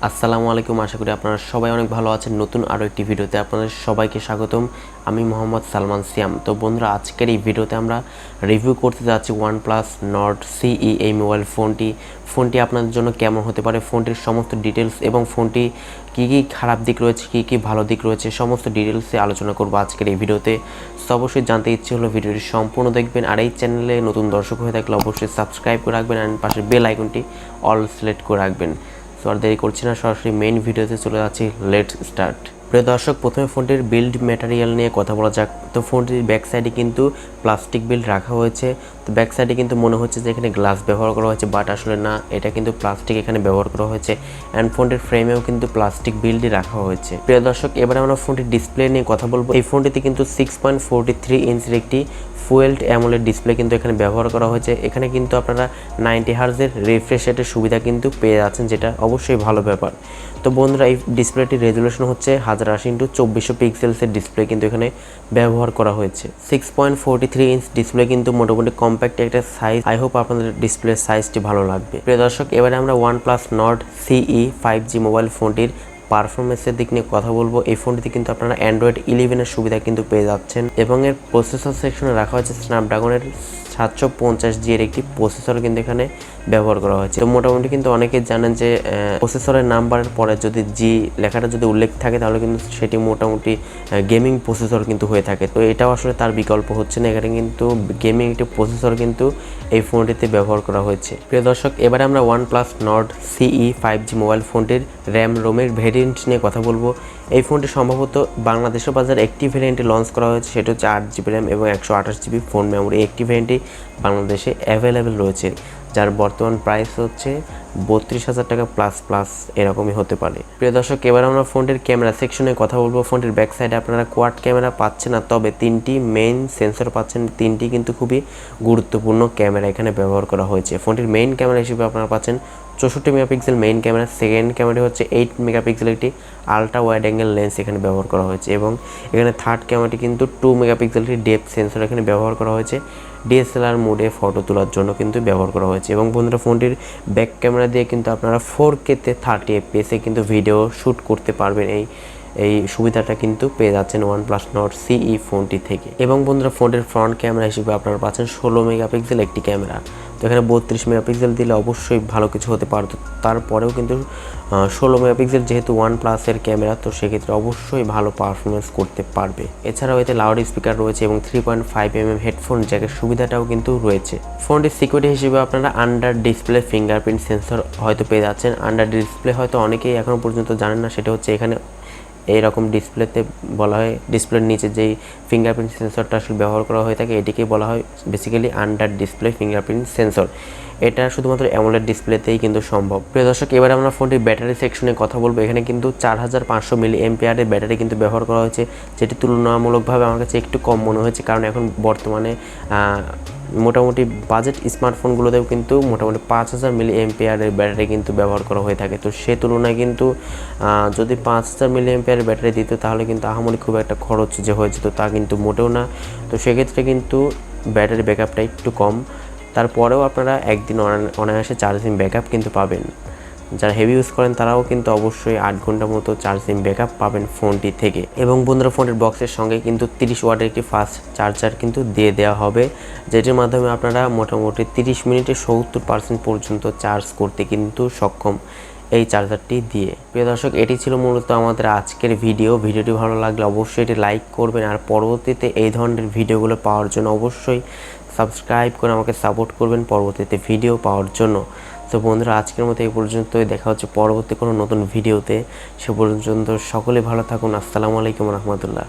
আসসালামু আলাইকুম। আশা করি আপনারা সবাই অনেক ভালো আছেন। নতুন আরও একটি ভিডিওতে আপনাদের সবাইকে স্বাগতম। আমি মোহাম্মদ সালমান সিয়াম। তো বন্ধুরা, আজকের এই ভিডিওতে আমরা রিভিউ করতে যাচ্ছি OnePlus Nord CE এই মোবাইল ফোনটি আপনাদের জন্য কেমন হতে পারে, ফোনটির সমস্ত ডিটেলস এবং ফোনটি কী কী খারাপ দিক রয়েছে, কী কী ভালো দিক রয়েছে, সমস্ত ডিটেলসে আলোচনা করব আজকের এই ভিডিওতে। তো অবশ্যই জানতে ইচ্ছে হলো ভিডিওটি সম্পূর্ণ দেখবেন। আর এই চ্যানেলে নতুন দর্শক হয়ে থাকলে অবশ্যই সাবস্ক্রাইব করে রাখবেন আর পাশে বেল আইকনটি অল সিলেক্ট করে রাখবেন। তো আর দেরি করছি না, সরাসরি মেইন ভিডিওতে চলে যাচ্ছি। Let's start. প্রিয় দর্শক, প্রথমে ফোনটির বিল্ড ম্যাটেরিয়াল নিয়ে কথা বলা যাক। তো ফোনটির ব্যাক সাইডে কিন্তু প্লাস্টিক বিল্ড রাখা হয়েছে। তো ব্যাক সাইডে কিন্তু মনে হচ্ছে যে এখানে গ্লাস ব্যবহার করা হয়েছে, বাট আসলে না, এটা কিন্তু প্লাস্টিক এখানে ব্যবহার করা হয়েছে। অ্যান্ড ফোনটির ফ্রেমেও কিন্তু প্লাস্টিক বিল্ডই রাখা হয়েছে। প্রিয় দর্শক, এবার আমরা ফোনটির ডিসপ্লে নিয়ে কথা বলবো। এই ফোনটিতে কিন্তু 6.43 ইঞ্চির একটি ফুয়েলড অ্যামোলেড ডিসপ্লে কিন্তু এখানে ব্যবহার করা হয়েছে। এখানে কিন্তু আপনারা 90 হার্জের রিফ্রেশ রেটের সুবিধা কিন্তু পেয়ে যাচ্ছেন, যেটা অবশ্যই ভালো ব্যাপার। তো বন্ধুরা, এই ডিসপ্লেটির রেজুলেশন হচ্ছে 1080x2400 পিক্সেলসের ডিসপ্লে কিন্তু এখানে ব্যবহার করা হয়েছে। 6.43 ইঞ্চ ডিসপ্লে কিন্তু মোটামুটি কম্প্যাক্ট একটা সাইজ। আই হোপ আপনাদের ডিসপ্লের সাইজটি ভালো লাগবে। প্রিয় দর্শক, এবারে আমরা OnePlus Nord CE 5G mobile ফোনটির পারফরমেন্সের দিক নিয়ে কথা বলবো। এই ফোনটিতে কিন্তু আপনারা Android 11 এর সুবিধা কিন্তু পেয়ে যাচ্ছেন এবং এর প্রসেসর সেকশনে রাখা হয়েছে স্ন্যাপড্রাগনের 750G এর একটি প্রসেসর কিন্তু এখানে ব্যবহার করা হয়েছে। তো মোটামুটি কিন্তু অনেকে জানেন যে প্রসেসরের নাম্বারের পরে যদি জি লেখাটা যদি উল্লেখ থাকে তাহলে কিন্তু সেটি মোটামুটি গেমিং প্রসেসর কিন্তু হয়ে থাকে। তো এটাও আসলে তার বিকল্প হচ্ছে না, এখানে কিন্তু গেমিং একটি প্রসেসর কিন্তু এই ফোনটিতে ব্যবহার করা হয়েছে। প্রিয় দর্শক, এবারে আমরা OnePlus Nord CE 5G mobile ফোনটির র্যাম রোমের ভেরিয়েন্ট নিয়ে কথা বলবো। এই ফোনটি সম্ভবত বাংলাদেশের বাজারে একটি ভেরিয়েন্টে লঞ্চ করা হয়েছে, সেটা হচ্ছে 8GB র্যাম এবং 128GB ফোন মেমোরি। একটি ভেরিয়েন্টই বাংলাদেশে অ্যাভেলেবেল রয়েছে, যার বর্তমান প্রাইস হচ্ছে 32,000 টাকা প্লাস এরকমই হতে পারে। প্রিয় দর্শক, এবার আমরা ফোনটির ক্যামেরা সেকশনে কথা বলবো। ফোনটির ব্যাক সাইডে আপনারা কোয়াড ক্যামেরা পাচ্ছেন না, তবে 3টি মেইন সেন্সর পাচ্ছেন। 3টি কিন্তু খুবই গুরুত্বপূর্ণ ক্যামেরা এখানে ব্যবহার করা হয়েছে। ফোনটির মেইন ক্যামেরা হিসেবে আপনারা পাচ্ছেন 64 megapixel main camera. Second camera হচ্ছে 8 মেগাপিক্সেল একটি আলট্রা ওয়াইড অ্যাঙ্গেল লেন্স এখানে ব্যবহার করা হয়েছে এবং এখানে থার্ড ক্যামেরাটি কিন্তু 2 মেগাপিক্সেল একটি ডেপথ সেন্সর এখানে ব্যবহার করা হয়েছে। DSLR মোডে ফটো তোলার জন্য কিন্তু ব্যবহার করা হয়েছে এবং বন্ধুরা, ফোনটির ব্যাক ক্যামেরা দিয়ে কিন্তু আপনারা 4K-তে 30 FPS কিন্তু ভিডিও শ্যুট করতে পারবেন। এই সুবিধাটা কিন্তু পেয়ে যাচ্ছেন OnePlus Nord CE ফোনটি থেকে। এবং বন্ধুরা, ফোনটির ফ্রন্ট ক্যামেরা হিসেবে আপনারা পাচ্ছেন 16 মেগাপিক্সেল একটি ক্যামেরা। তো এখানে 32 মেগাপিক্সেল দিলে অবশ্যই ভালো কিছু হতে পারতো, তারপরেও কিন্তু 16 মেগাপিক্সেল যেহেতু OnePlus-এর ক্যামেরা, তো সেক্ষেত্রে অবশ্যই ভালো পারফরমেন্স করতে পারবে। এছাড়াও এতে লাউড স্পিকার রয়েছে এবং 3.5mm হেডফোন জ্যাকের সুবিধাটাও কিন্তু রয়েছে। ফোনটির সিকিউরিটি হিসেবে আপনারা আন্ডার ডিসপ্লে ফিঙ্গারপ্রিন্ট সেন্সর হয়তো পেয়ে যাচ্ছেন। আন্ডার ডিসপ্লে হয়তো অনেকেই এখনও পর্যন্ত জানেন না, সেটা হচ্ছে এখানে এইরকম ডিসপ্লেতে বলা হয়, ডিসপ্লের নিচে যেই ফিঙ্গারপ্রিন্ট সেন্সরটা আসলে ব্যবহার করা হয়ে থাকে এটিকে বলা হয় basically under display fingerprint sensor. এটা শুধুমাত্র অ্যামোলেড ডিসপ্লেতেই কিন্তু সম্ভব। প্রিয় দর্শক, এবার আমরা ফোনটির ব্যাটারি সেকশনে কথা বলবো। এখানে কিন্তু 4500 mAh ব্যাটারি কিন্তু ব্যবহার করা হয়েছে, যেটি তুলনামূলকভাবে আমার কাছে একটু কম মনে হয়েছে, কারণ এখন বর্তমানে মোটামুটি বাজেট স্মার্টফোনগুলোতেও কিন্তু মোটামুটি 5000 mAh ব্যাটারি কিন্তু ব্যবহার করা হয়ে থাকে। তো সে তুলনায় কিন্তু যদি 5000 mAh ব্যাটারি দিত তাহলে কিন্তু আহামরি খুব একটা খরচ যে হয়ে যেত তা কিন্তু মোটেও না। তো সেক্ষেত্রে কিন্তু ব্যাটারি ব্যাকআপটা একটু কম, তারপরেও আপনারা একদিন অনায়াসে চার্জিং ব্যাকআপ কিন্তু পাবেন। যারা হেভি ইউজ করেন তারাও কিন্তু অবশ্যই 8 ঘন্টার মতো চার্জিং ব্যাকআপ পাবেন ফোনটি থেকে। এবং বন্ধুরা, ফোনের বক্সের সঙ্গে কিন্তু 30 ওয়াটের একটি ফাস্ট চার্জার কিন্তু দিয়ে দেওয়া হবে, যেটির মাধ্যমে আপনারা মোটামুটি 30 মিনিটে 70% পর্যন্ত চার্জ করতে কিন্তু সক্ষম এই চার্জারটি দিয়ে। প্রিয় দর্শক, এটি ছিল মূলত আমাদের আজকের ভিডিওটি ভালো লাগলে অবশ্যই এটি লাইক করবেন আর পরবর্তীতে এই ধরনের ভিডিওগুলো পাওয়ার জন্য অবশ্যই সাবস্ক্রাইব করে আমাকে সাপোর্ট করবেন পরবর্তীতে ভিডিও পাওয়ার জন্য। তো বন্ধুরা, আজকের মতো এই পর্যন্তই, দেখা হচ্ছে পরবর্তী কোনো নতুন ভিডিওতে। সে পর্যন্ত সকলে ভালো থাকুন। আসসালামু আলাইকুম রহমতুল্লাহ।